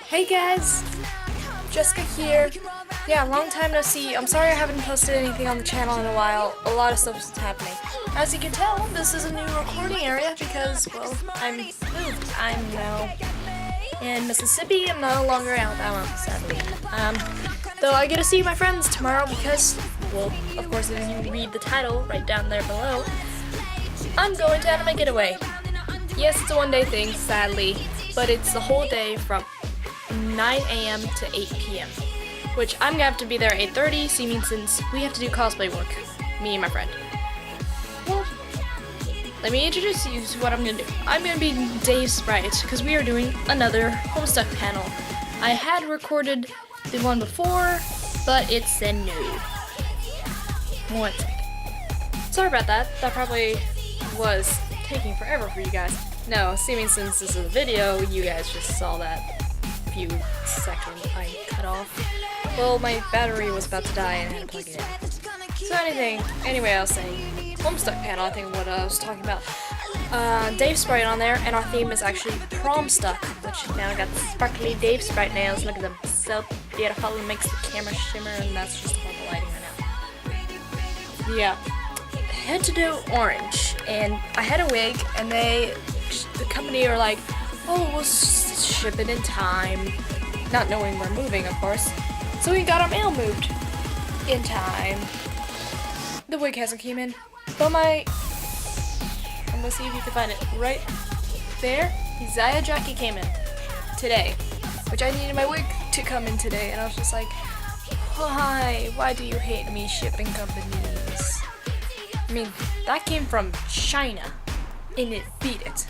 Hey guys, Jessica here. Yeah, long time no see. I'm sorry I haven't posted anything on the channel in a while. A lot of stuff is happening. As you can tell, this is a new recording area because, well, I'm moved. I'm now in Mississippi. I'm no longer in Alabama, sadly. Though I get to see my friends tomorrow because, well, of course, if you read the title right down there below, I'm going to Anime Getaway. Yes, it's a one-day thing, sadly, but it's the whole day from 9 a.m. to 8 p.m. Which I'm gonna have to be there at 8:30, since we have to do cosplay work, me and my friend. Well, let me introduce you to what I'm gonna do. I'm gonna be Dave Sprite, because we are doing another Promstuck Panle. I had recorded the one before, but it's a no. One second. Sorry about that. That probably was taking forever for you guys. No, since this is a video, you guys just saw that few seconds I cut off. Well, my battery was about to die and I had to plug it in. So anyway, I was saying, Promstuck Panle, I think what I was talking about. Dave Sprite on there, and our theme is actually Promstuck, which now I got the sparkly Dave Sprite nails. Look at them, so beautiful. It makes the camera shimmer, and that's just horrible lighting right now. Yeah, head to do orange, and I had a wig, and the company are like, oh, we'll ship it in time, not knowing we're moving, of course. So we got our mail moved in time. The wig hasn't came in, but I'm gonna see if you can find it right there. The Zaya jacket came in today, which I needed my wig to come in today, and I was just like, why do you hate me, shipping companies? I mean, that came from China, and it beat it.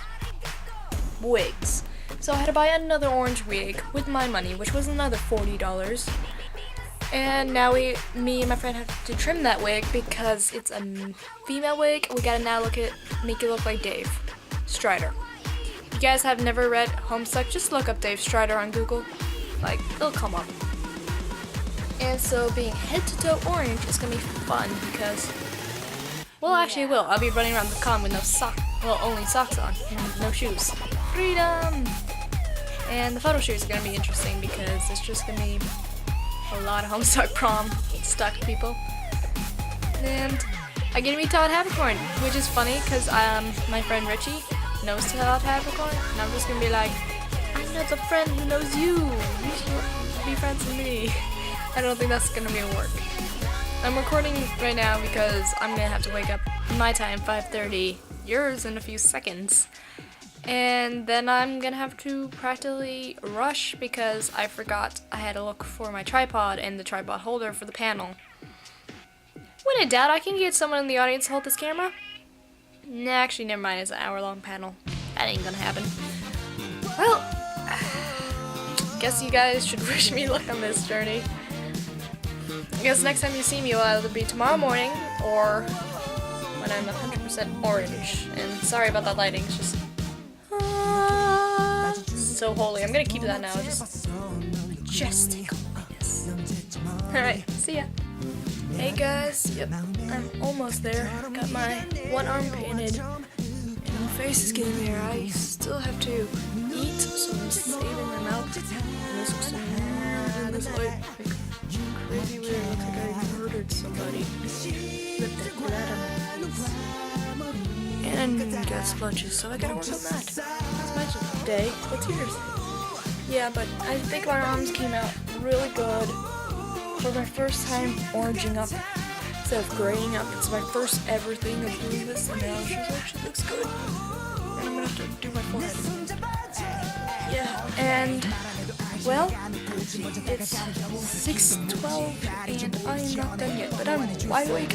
Wigs. So I had to buy another orange wig with my money, which was another $40. And now me and my friend have to trim that wig because it's a female wig. We gotta now make it look like Dave Strider. If you guys have never read Homestuck, just look up Dave Strider on Google. Like, it'll come up. And so being head to toe orange is gonna be fun because, well, actually it will. I'll be running around the con with no socks. Well, only socks on and no shoes. Freedom! And the photo shoot is gonna be interesting because it's just gonna be a lot of Homestuck prom stuck people. And I get to meet Todd Havercorn, which is funny because my friend Richie knows Todd Havercorn, and I'm just gonna be like, I know the friend who knows you. You should be friends with me. I don't think that's gonna be a work. I'm recording right now because I'm gonna have to wake up my time, 5:30, yours in a few seconds. And then I'm gonna have to practically rush because I forgot I had to look for my tripod and the tripod holder for the panel. When in doubt, I can get someone in the audience to hold this camera. Nah, actually, never mind, it's an hour-long panel. That ain't gonna happen. Well, guess you guys should wish me luck on this journey. I guess next time you see me will either be tomorrow morning or when I'm 100% orange. And sorry about that lighting, it's just so holy. I'm gonna keep that now, just majestic holiness. Alright, see ya. Hey guys, yep, I'm almost there. Got my one arm painted, and my face is getting there. I still have to eat, so I'm saving my mouth. And this light, crazy weird, looks like I murdered somebody. Ripped that blood on my face. And got splotches, so I gotta work on that. That's my day. What's yours? Yeah, but I think my arms came out really good. For my first time oranging up instead of graying up. It's my first ever thing of doing this, and now she's like, she looks good. And I'm gonna have to do my forehead. Yeah, and well, it's 6:12 and I'm not done yet, but I'm wide awake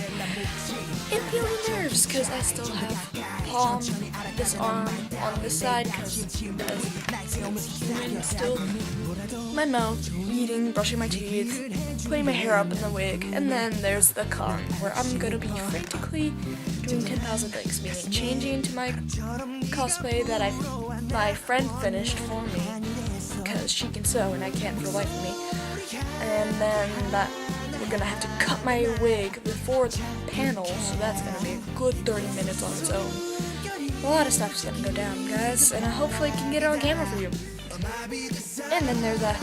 and feeling nerves because I still have palm, this arm on this side because still my mouth, eating, brushing my teeth, putting my hair up in the wig, and then there's the con where I'm gonna be frantically doing 10,000 things, meaning changing into my cosplay that my friend finished for me because she can sew and I can't for the life of me, and then that we're gonna have to cut my wig before the panel, so that's gonna be a good 30 minutes on its own. A lot of stuff's gonna go down, guys, and I hopefully can get it on camera for you. And then there's that.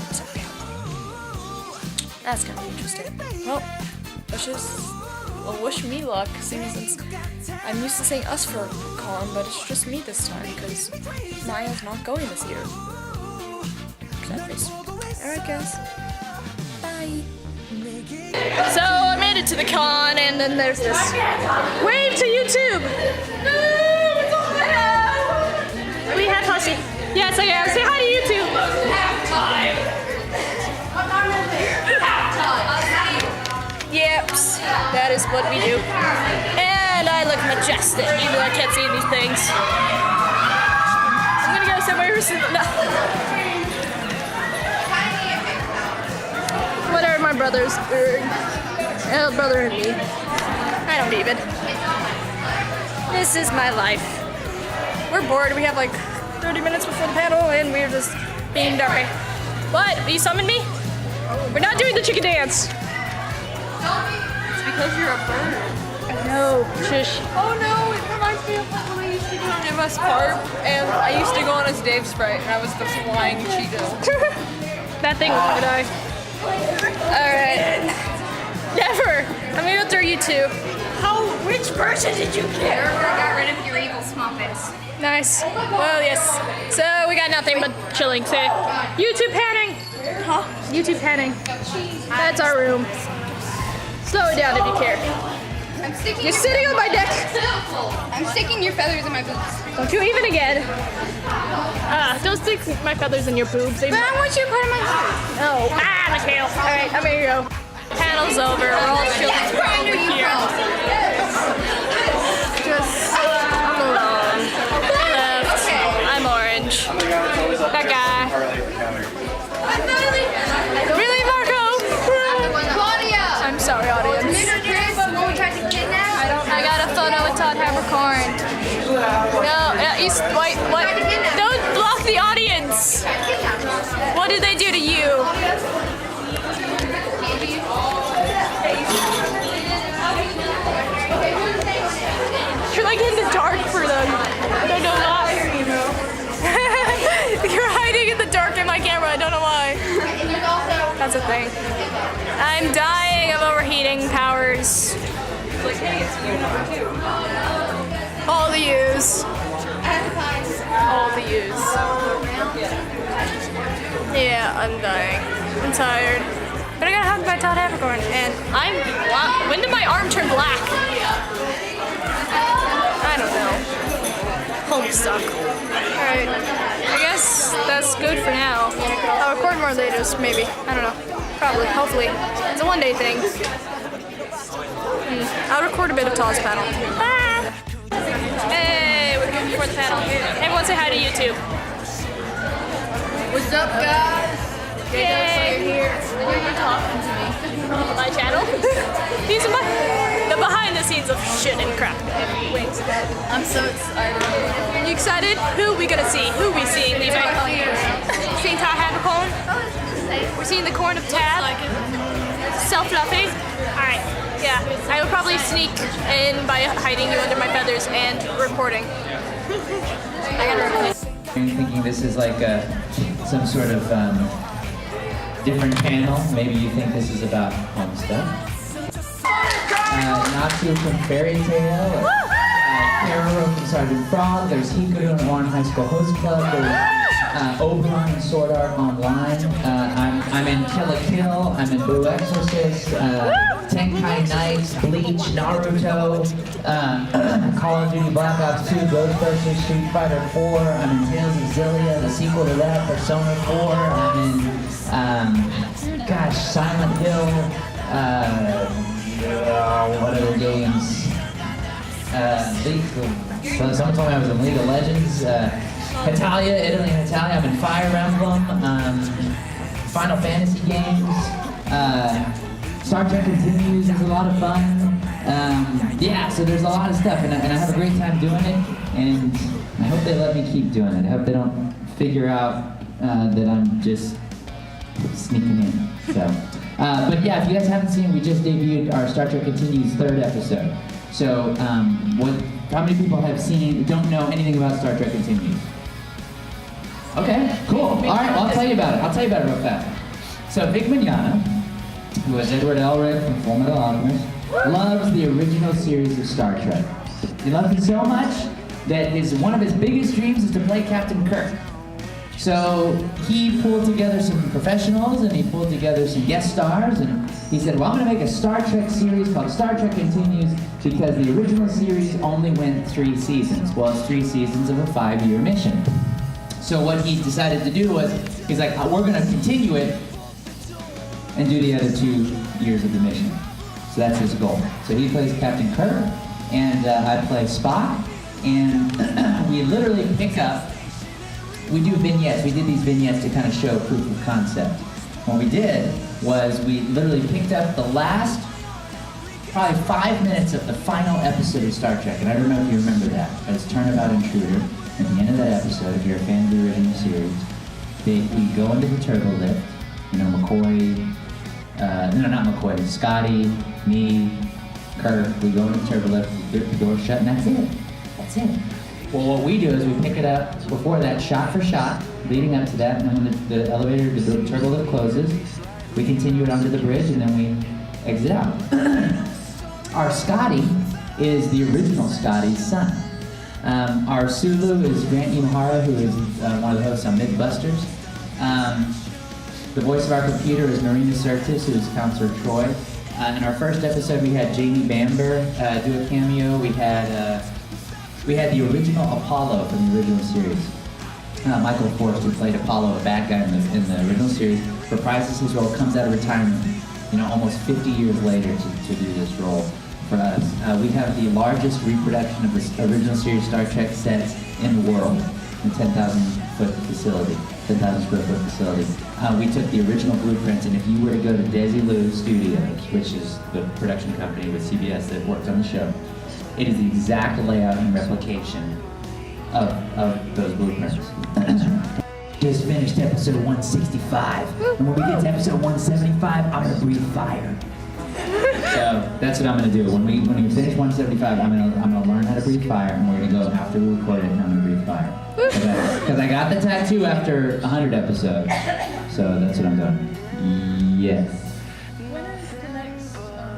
That's gonna be interesting. Well, wish me luck, since I'm used to saying us for con, but it's just me this time, because Maya's not going this year. Alright guys, bye! So I made it to the con, and then there's this. Wave to YouTube! We had Hussy. Yes, I am. Say hi to YouTube! Yep, that is what we do. And I look majestic, even though I can't see these things. I'm gonna go somewhere who's whatever my brother's brother and me. I don't even. This is my life. We're bored. We have like 30 minutes before the panel, and we're just being dummy. What? Will you summon me? We're not doing the chicken dance. It's because you're a bird. No, shush. Oh no, it reminds me of when we used to go on MS Carp, and I used to go on as Dave Sprite, and I was the flying Cheeto. That thing would die. Alright. Never! I'm gonna go through you two. Which version did you get? I got rid of your evil Smuppets. Nice. Well, yes. So we got nothing but chilling. Say, YouTube panning. Huh? YouTube panning. That's our room. Slow it down if you care. You're sitting on my neck. I'm sticking your feathers in my boobs. Don't you even again. Don't stick my feathers in your boobs. But I want you to put them on my Oh, my tail. All right, I'm gonna go. Panel's over. We're all chilling over here. I'm alone. Left. I'm orange. That guy. Really, Marco? Claudia! I'm sorry, audience. I got a photo with Todd Habercorn. No, wait, what? Don't block the audience. What did they do to you? You're like in the dark for them. I don't know why. You're hiding in the dark in my camera. I don't know why. That's a thing. I'm dying of overheating powers. All the U's. All the U's. Yeah, I'm dying. I'm tired. But I got hugged by Todd Habercorn, and when did my arm turn black? I don't know. Homestuck. Alright. I guess that's good for now. I'll record more later, maybe. I don't know. Probably. Hopefully. It's a one-day thing. I'll record a bit of Todd's panel. Ah! Hey, we're going before the panel. Everyone say hi to YouTube. What's up, guys? Yay! Here. You're talking to me. My channel? These are the behind the scenes of shit and crap. Wings. I'm so excited. You excited? Who we gonna see? Who we seeing, Levi? Seeing Todd Habercorn? We're seeing the corn of Tad. So fluffy. Alright. Yeah. I will probably sneak in by hiding you under my feathers and recording. I gotta record. You're thinking this is like some sort of different channel. Maybe you think this is about home stuff. Natsu from Fairy Tale. Arrow from Sergeant Frog. There's Hikaru and Warren High School Host Club. There's Oberon and Sword Art Online. I'm in Kill la Kill. I'm in Blue Exorcist. Tenkai Knights, Bleach, Naruto, Call of Duty Black Ops 2, Ghostbusters, Street Fighter 4. I'm in Tales of Zillia, the sequel to that, Persona 4. I'm in, Silent Hill, what other games? Someone told me I was in League of Legends. Italia, Italy and Italia. I'm in Fire Emblem, Final Fantasy games. Star Trek Continues is a lot of fun. Yeah, so there's a lot of stuff, and I have a great time doing it, and I hope they let me keep doing it. I hope they don't figure out that I'm just sneaking in. So. But yeah, if you guys haven't seen, we just debuted our Star Trek Continues 3rd episode. So, how many people don't know anything about Star Trek Continues? Okay, cool. All right, well, I'll tell you about it real fast. So, Vic Mignogna, who is Edward Elric from Full Metal Alchemist, loves the original series of Star Trek. He loves it so much that one of his biggest dreams is to play Captain Kirk. So he pulled together some professionals and he pulled together some guest stars, and he said, well, I'm going to make a Star Trek series called Star Trek Continues because the original series only went 3 seasons. Well, it's 3 seasons of a 5-year mission. So what he decided to do was, he's like, we're going to continue it and do the other 2 years of the mission. So that's his goal. So he plays Captain Kirk, and I play Spock, and we literally pick up. We do vignettes. We did these vignettes to kind of show proof of concept. What we did was we literally picked up the last probably 5 minutes of the final episode of Star Trek, and I don't know if you remember that. It's Turnabout Intruder. At the end of that episode, if you're a fan of the original series, we go into the turbo lift. You know, Scotty, me, Kirk, we go into the turbo lift, the door shut, and that's it. That's it. Well, what we do is we pick it up before that, shot for shot, leading up to that, and then when the elevator, the turbo lift closes, we continue it onto the bridge, and then we exit out. Our Scotty is the original Scotty's son. Our Sulu is Grant Imahara, who is one of the hosts on Mythbusters. The voice of our computer is Marina Sirtis, who is Counselor Troy. In our first episode, we had Jamie Bamber do a cameo. We had the original Apollo from the original series. Michael Forst, who played Apollo, a bad guy in the original series, reprises his role, comes out of retirement, almost 50 years later to do this role for us. We have the largest reproduction of the original series Star Trek sets in the world, in 10,000 square foot facility. We took the original blueprints, and if you were to go to Desilu Studios, which is the production company with CBS that worked on the show, it is the exact layout and replication of those blueprints. Just finished episode 165, and when we get to episode 175, I'm gonna breathe fire. So that's what I'm gonna do. When we finish 175, I'm gonna learn how to breathe fire, and we're gonna go after we record it, and I'm gonna breathe fire. Because I got the tattoo after 100 episodes, so that's what I'm doing. Yes. When is the next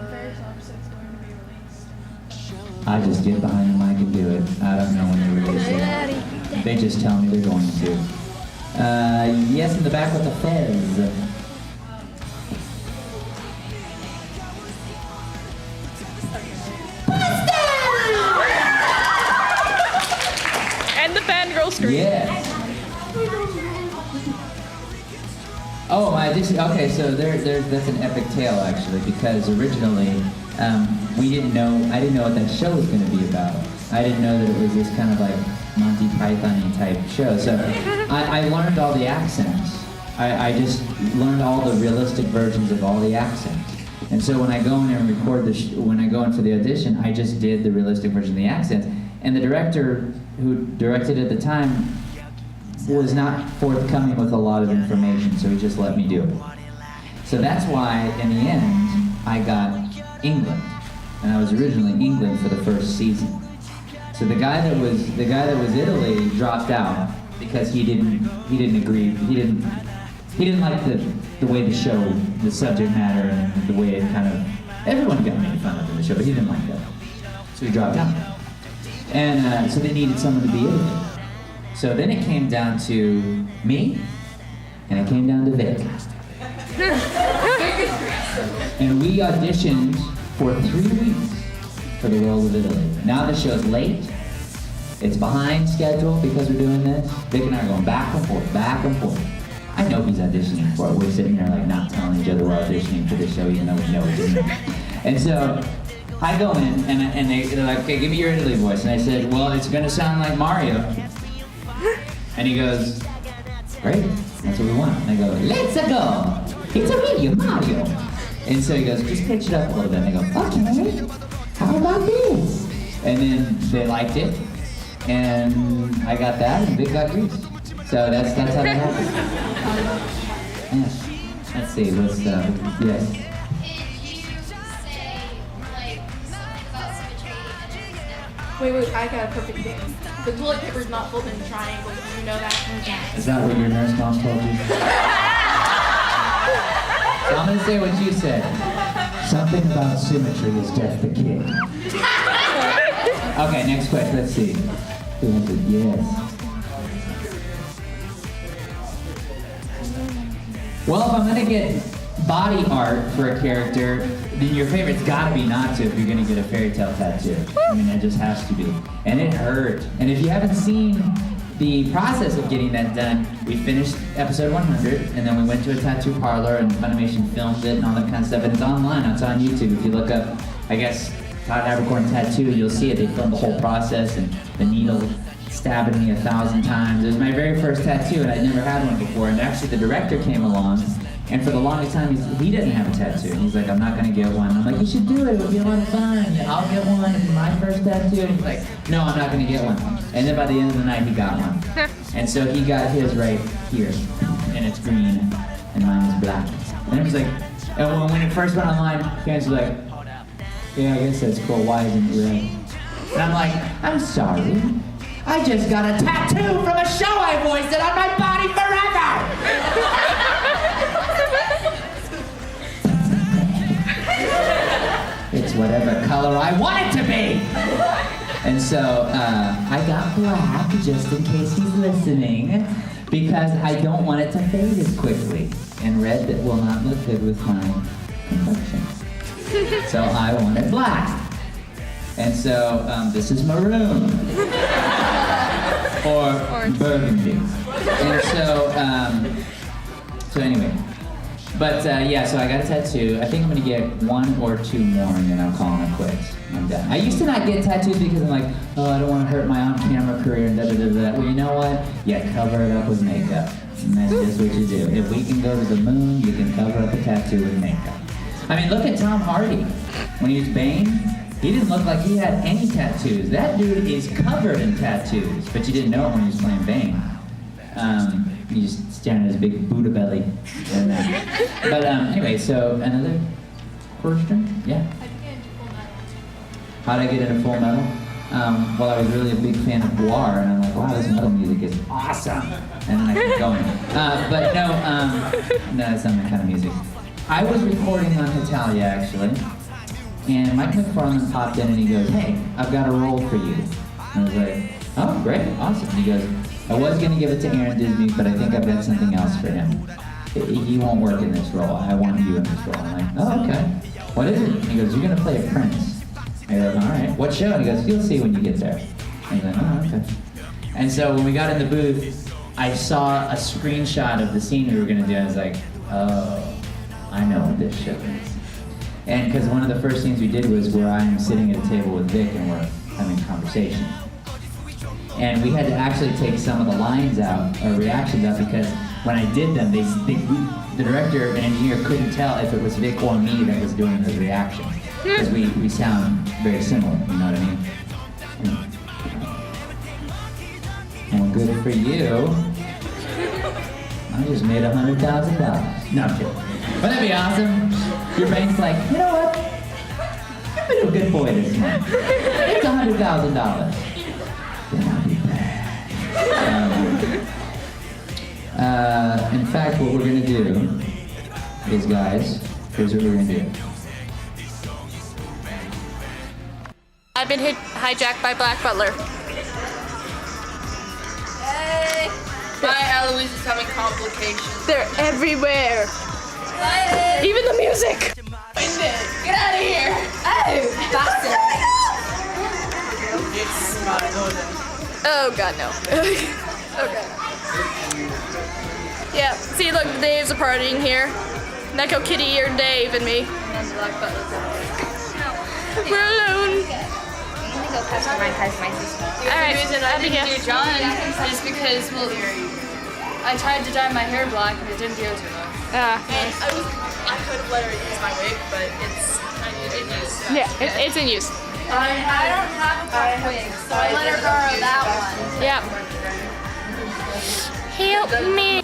various episodes going to be released? I just get behind the mic and do it. I don't know when they release it. They just tell me they're going to. Yes, in the back with the fez. And the fangirl scream. Yes. Oh, my addition. Okay, so that's an epic tale actually, because originally I didn't know what that show was going to be about. I didn't know that it was this kind of like Monty Python-y type show. So I learned all the accents. I just learned all the realistic versions of all the accents. And so when I go in and record when I go in for the audition, I just did the realistic version of the accents. And the director who directed at the time was not forthcoming with a lot of information, so he just let me do it. So that's why, in the end, I got England, and I was originally England for the first season. So the guy that was Italy dropped out because he didn't agree. He didn't like the way the show, the subject matter, and the way it kind of, everyone got made fun of in the show, but he didn't like that. So he dropped out. And so they needed someone to be Italy. So then it came down to me, and it came down to Vic. And we auditioned for 3 weeks for the role of Italy. Now the show's late. It's behind schedule because we're doing this. Vic and I are going back and forth, back and forth. I know he's auditioning for it. We're sitting there like not telling each other we're auditioning for this show, even though we know it's in. And so I go in, and they're like, okay, give me your Italy voice. And I said, well, it's gonna sound like Mario. And he goes, great, that's what we want. And I go, let's go. It's me, Mario. And so he goes, just pitch it up a little bit. And I go, okay, how about this? And then they liked it, and I got that, and Vic got Grease. So that's how that happened. Yeah. Let's see, what's yes. Did you say, like, something about symmetry and Wait, I got a perfect thing. The toilet paper's not folded in triangles. Did you know that? Is that what your nurse mom told you? So I'm gonna say what you said. Something about symmetry is death the king. Okay, next question, let's see. Who has it? Yes. Well, if I'm gonna get body art for a character, then your favorite's gotta be Natsu if you're gonna get a fairy tale tattoo. I mean, it just has to be. And it hurt. And if you haven't seen the process of getting that done, we finished episode 100, and then we went to a tattoo parlor, and Funimation filmed it and all that kind of stuff. And it's online, it's on YouTube. If you look up, I guess, Todd Abercorn tattoo, you'll see it. They filmed the whole process, and the needle stabbing me 1,000 times. It was my very first tattoo, and I'd never had one before. And actually, the director came along, and for the longest time, he didn't have a tattoo. And he's like, I'm not gonna get one. I'm like, you should do it. It'll be a lot of fun. Yeah, I'll get one. It'll be my first tattoo. And he's like, no, I'm not gonna get one. And then by the end of the night, he got one. And so he got his right here, and it's green, and mine is black. And it was like, and when it first went online, parents were like, yeah, I guess that's cool. Why isn't it red? And I'm like, I'm sorry. I just got a tattoo from a show I voiced it on my body forever! It's whatever color I want it to be! And so, I got black just in case he's listening, because I don't want it to fade as quickly. And red that will not look good with my complexion. So I wanted black. And so, this is maroon. Or burgundy. And so, so anyway. But yeah, so I got a tattoo. I think I'm gonna get 1 or 2 more and then I'm calling it quits. I'm done. I used to not get tattoos because I'm like, oh, I don't want to hurt my on-camera career and da-da-da-da. Well, you know what? You cover it up with makeup. And that's just what you do. If we can go to the moon, you can cover up a tattoo with makeup. I mean, look at Tom Hardy. When he was Bane, he didn't look like he had any tattoos. That dude is covered in tattoos, but you didn't know it when he was playing Bane. He just staring at his big Buddha belly. And, but anyway, so another question? Yeah. How did I get into Full Metal? Well, I was really a big fan of Guar, and I'm like, wow, this metal music is awesome. And then I kept going. But no, that's not my kind of music. I was recording on Hitalia, actually, and Mike McFarlane popped in and he goes, hey, I've got a role for you. And I was like, oh, great, awesome. He goes, I was going to give it to Aaron Disney, but I think I've got something else for him. He won't work in this role. I want you in this role. I'm like, oh, okay. What is it? And he goes, you're going to play a prince. I go, all right. What show? And he goes, you'll see when you get there. And he's like, oh, okay. And so when we got in the booth, I saw a screenshot of the scene we were going to do. I was like, oh, I know what this show is. And because one of the first things we did was where I'm sitting at a table with Vic and we're having a conversation. And we had to actually take some of the lines out, or reactions out, because when I did them, the director and engineer couldn't tell if it was Vic or me that was doing the reaction. Because we sound very similar, you know what I mean? Well, good for you. I just made $100,000. No, I'm kidding. Wouldn't that be awesome? Your bank's like, you know what? I've been a good boy this month. It's $100,000. Then I'll be bad. In fact, what we're gonna do is, guys, here's what we're gonna do. I've been hijacked by Black Butler. Hey! My Eloise is having complications. They're everywhere. Even the music. Get out of here! Oh, bastard! Oh god, no. Okay. Yeah, see look, the Daves are partying here. Neko Kitty, you're Dave, and me. We're alone. Alright, The reason I didn't do John is because, well, I tried to dye my hair black and it didn't go too well. Yeah. And I could have let her use my wig, but it's in use. Yeah, it's in use. I don't have a wig, so I let her borrow that one. Yeah. Help me.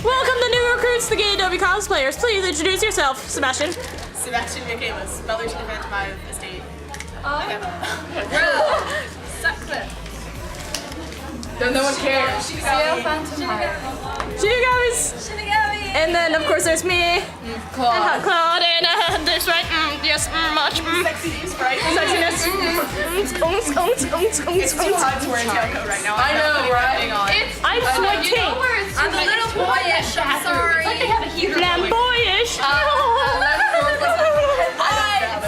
Welcome the new recruits, the Getaway cosplayers. Please introduce yourself, Sebastian. Sebastian Michaelis, mother to the Phantom Eye of Estate. No one cares. You guys. And then of course there's me. Claude and this right. Yes, much. Sexiness, right? Sexiness. It's too hot to wear a tailcoat right now. I know, right? I'm sweating. I'm a little boyish, I'm sorry. Flamboyish.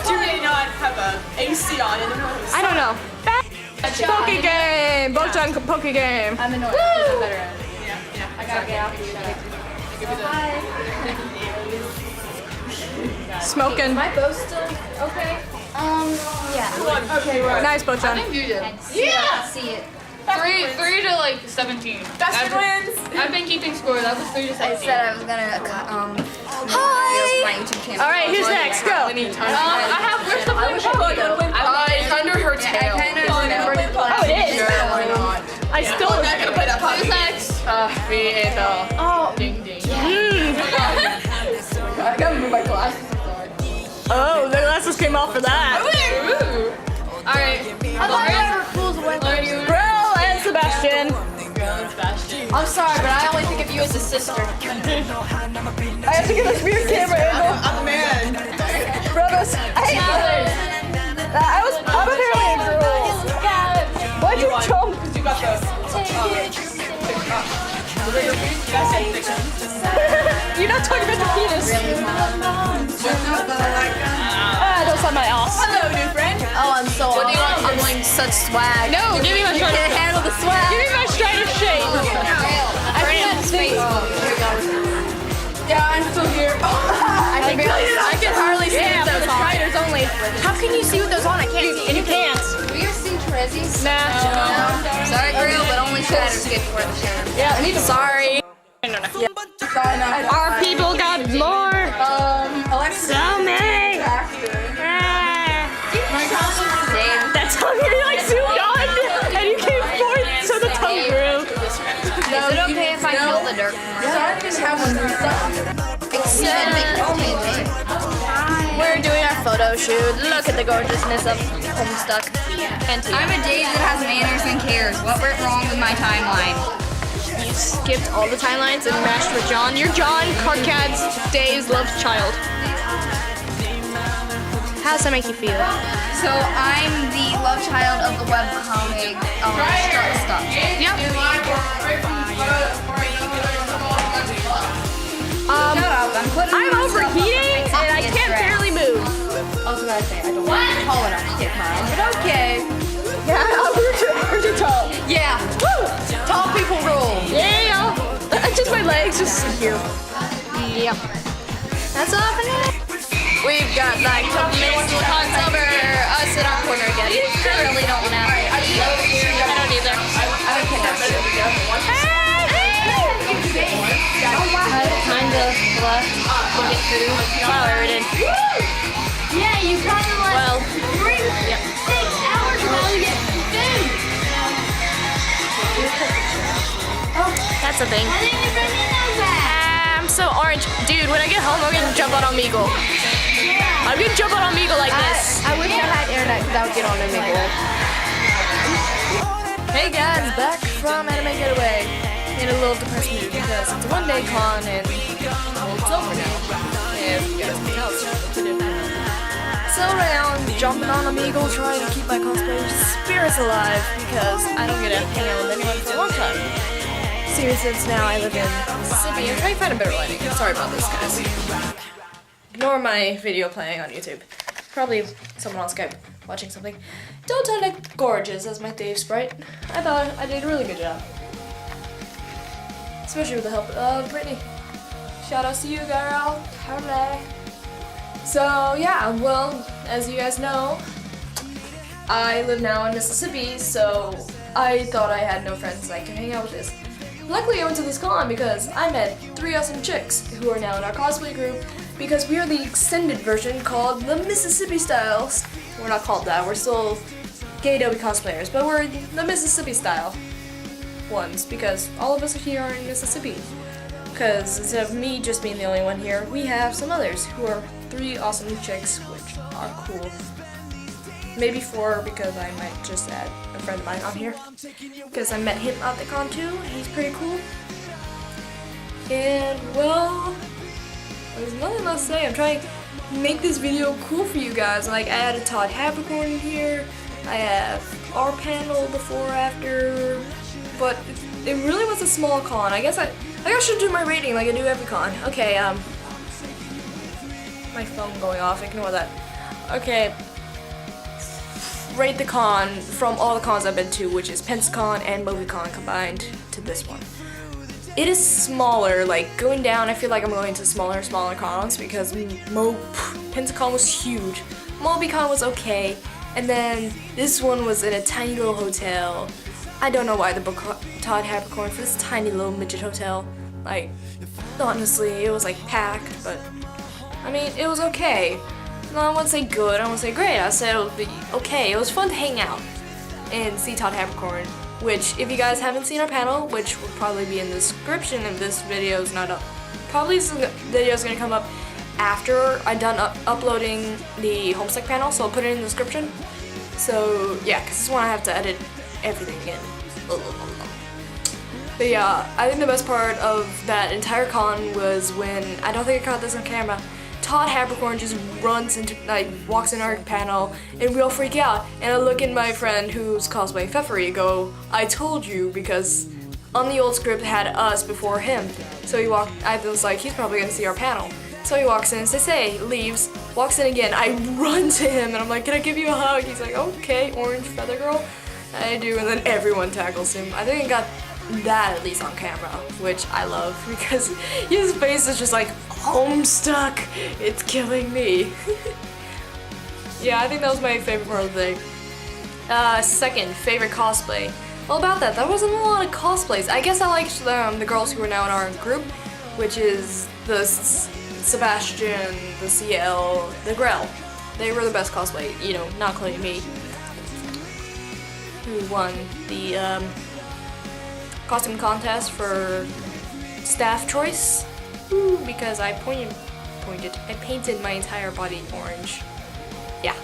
Do they not have a AC on in the house? I don't know. Poke game. Bochan poke game. I'm annoyed. I'm better at it. I gotta get out Smoking. My bow's still okay. Yeah. Okay, right. Nice, Bochan. You did. Yeah. See it. 3 to like 17. Best wins! I've been keeping score. That was 3 to 17. I said I was gonna my YouTube channel. All right, who's next? Go. I have where's the blue it's under her tail. I kind of remembered it. Oh, it is. Why not? I still. I'm not gonna play that Who's puppy. next? Me and Oh. Ding Ding. I gotta move my glasses. Oh, the glasses came off for that. Ooh. All right. Bro and Sebastian. I'm sorry, but I only think of you as a sister. I have to get this weird camera angle. I'm a man. Brothers, I'm apparently a girl. Why'd you jump? You got You're not talking about your penis. Don't slap my ass. Hello, new friend. Oh, I'm so What do you want? I'm like such swag. No, give me my Can't Strider. handle the swag. Give me my Strider shape. I can't think. Yeah, I'm still here. I can hardly see Yeah, with for those the on. Striders only. How can you see with those on? I can't see. And you can't. Do you see Trezzies? Nah. Sorry, girl, but only shatters get for the shadow. Yeah, Sorry. our people got more. So many. That tongue really like zoomed on, and you came forth, so the tongue grew. Is it okay if I kill the dirt? We're doing our photo shoot. Look at the gorgeousness of Promstuck Panle. I'm a Dave that has manners and cares. What went wrong with my timeline? You skipped all the timelines and matched with John. You're John, Carcad's Dave's love child. How does that make you feel? So I'm the love child of the webcomic stuff. Yep. Shut up, I'm putting I'm my stuff up. overheating and I can't barely move. I was gonna say, I don't want to tall enough to get mine, but okay. Yeah, we're too tall. Yeah. Woo! Tall people rule. Yeah. Just my legs, just here. Yep. That's all for now. We've got like a couple minutes till time's over. Us in our corner again. I really don't want to. I don't either. Kind of left to get through. Wow, I already did. Yeah, you kind of like Well, 6 hours while you get food. that's a thing. I think you bring in those back. I'm so orange. Dude, when I get home, I'm gonna jump out on Meagle. I'm gonna jump out on Meagle like this. I wish I had internet because I would get on Omegle. Hey guys, back from Anime Getaway. In a little depressed mood because it's a one-day con and it's over now. If you guys can tell, so right now I'm jumping on Omegle trying to keep my cosplay spirits alive because I don't get to hang out with anyone for a long time. Seriously, since now I live in Mississippi. I'm trying to find a better lighting. Sorry about this, guys. Ignore my video playing on YouTube. Probably someone on Skype watching something. Don't I look gorgeous as my Dave sprite? I thought I did a really good job. Especially with the help of Brittany. Shout outs to you, girl. Hooray. So yeah, well, as you guys know, I live now in Mississippi, so I thought I had no friends I could hang out with this. Luckily I went to this con because I met 3 awesome chicks who are now in our cosplay group because we are the extended version called the Mississippi Styles. We're not called that, we're still Getaway cosplayers, but we're the Mississippi style ones because all of us here are in Mississippi. because instead of me just being the only one here, we have some others who are 3 awesome chicks, which are cool. Maybe 4 because I might just add a friend of mine on here, because I met him at the con too. He's pretty cool. And well, there's nothing else to say. I'm trying to make this video cool for you guys. Like, I added Todd Habercorn in here. I have our panel before, after, but it really was a small con. I guess I should do my rating like I do every con. Okay, my phone going off. Ignore that. Okay. Rate the con from all the cons I've been to, which is Pensacon and MovieCon combined, to this one. It is smaller, like going down I feel like I'm going to smaller cons because Pensacon was huge, MovieCon was okay, and then this one was in a tiny little hotel. I don't know why the book Todd Habercorn for this tiny little midget hotel. Like, honestly, it was like packed, but I mean, it was okay. No, I wouldn't say good, I wouldn't say great, I said it would be okay. It was fun to hang out and see Todd Habercorn, which if you guys haven't seen our panel, which will probably be in the description if this video is not up, probably this video is going to come up after I'm done uploading the Homestuck panel, so I'll put it in the description. So yeah, because this one I have to edit everything in. But yeah, I think the best part of that entire con was when, I don't think I caught this on camera, Todd Habercorn just runs into, like, walks in our panel, and we all freak out. And I look at my friend who's cosplaying Pfeffery, go, I told you, because on the old script had us before him. So he walked, I was like, he's probably gonna see our panel. So he walks in, says hey, leaves, walks in again. I run to him, and I'm like, can I give you a hug? He's like, okay, orange feather girl. I do, and then everyone tackles him. I think I got that at least on camera, which I love, because his face is just like, Homestuck, it's killing me. Yeah, I think that was my favorite part of the day. Second, favorite cosplay. Well, about that, there wasn't a lot of cosplays. I guess I liked the girls who are now in our group, which is the Sebastian, the CL, the Grell. They were the best cosplay, you know, not including me, who won the costume contest for staff choice. Because I I painted my entire body orange. Yeah,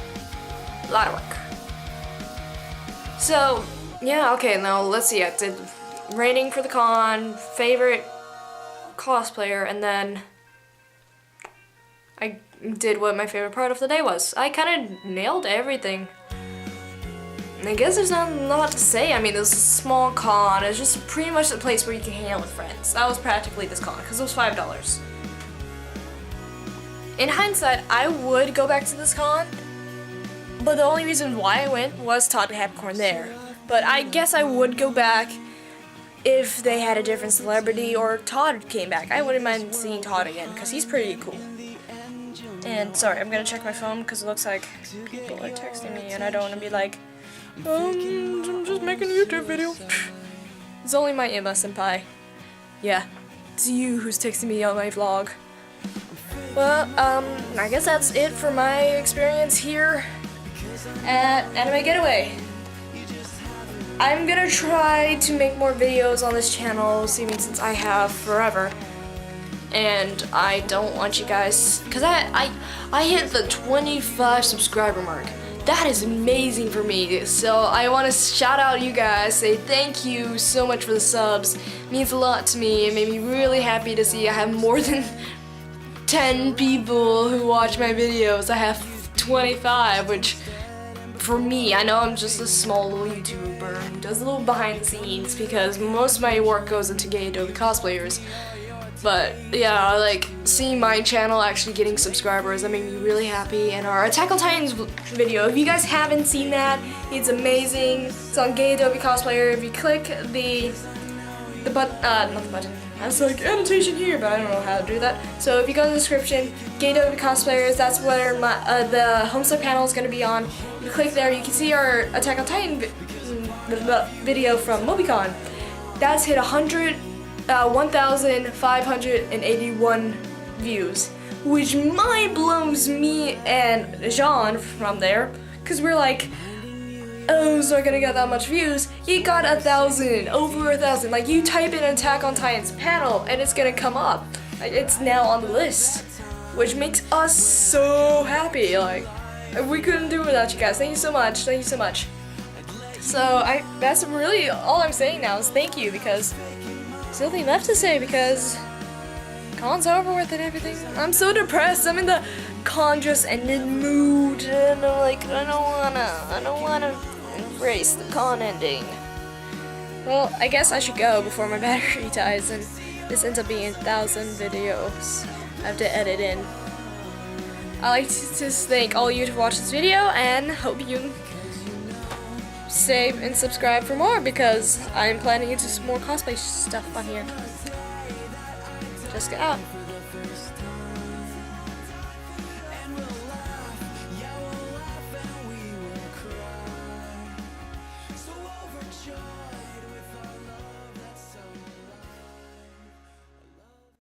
a lot of work. So, yeah, okay, now let's see, I did rating for the con, favorite cosplayer, and then I did what my favorite part of the day was. I kind of nailed everything. I guess there's not a lot to say. I mean, this is a small con. It's just pretty much a place where you can hang out with friends. That was practically this con, because it was $5. In hindsight, I would go back to this con, but the only reason why I went was Todd Habercorn there. But I guess I would go back if they had a different celebrity or Todd came back. I wouldn't mind seeing Todd again, because he's pretty cool. And sorry, I'm gonna check my phone, because it looks like people are texting me, and I don't want to be like, I'm just making a YouTube video. It's only my Emma senpai. Yeah, it's you who's texting me on my vlog. Well, I guess that's it for my experience here at Anime Getaway. I'm gonna try to make more videos on this channel, since I have forever. And I don't want you guys, because I hit the 25 subscriber mark. That is amazing for me, so I want to shout out you guys, say thank you so much for the subs. It means a lot to me. It made me really happy to see I have more than 10 people who watch my videos. I have 25, which for me, I know I'm just a small little YouTuber who does a little behind the scenes because most of my work goes into Getaway cosplayers. But yeah, like seeing my channel actually getting subscribers, that made me really happy. And our Attack on Titans video, if you guys haven't seen that, it's amazing. It's on Getaway Cosplayer. If you click not the button. I was like annotation here, but I don't know how to do that. So if you go in the description, Getaway Cosplayers, that's where the Homestuck panel is going to be on. If you click there, you can see our Attack on Titan video from MovieCon. That's hit 1,581 views, which mind blows me and Jean from there, because we're like, oh, it's not gonna get that much views. It got 1,000, over 1,000. Like, you type in Attack on Titan's panel and it's gonna come up. Like, it's now on the list, which makes us so happy. Like, we couldn't do it without you guys. Thank you so much. Thank you so much. So that's really all I'm saying now is thank you, because there's nothing left to say because con's over with and everything. I'm so depressed. I'm in the con just ended mood, and I'm like, I don't wanna embrace the con ending. Well, I guess I should go before my battery dies and this ends up being 1,000 videos I have to edit in. I'd like to just thank all of you to watch this video and hope you stay and subscribe for more because I'm planning to do some more cosplay stuff on here. Just get out.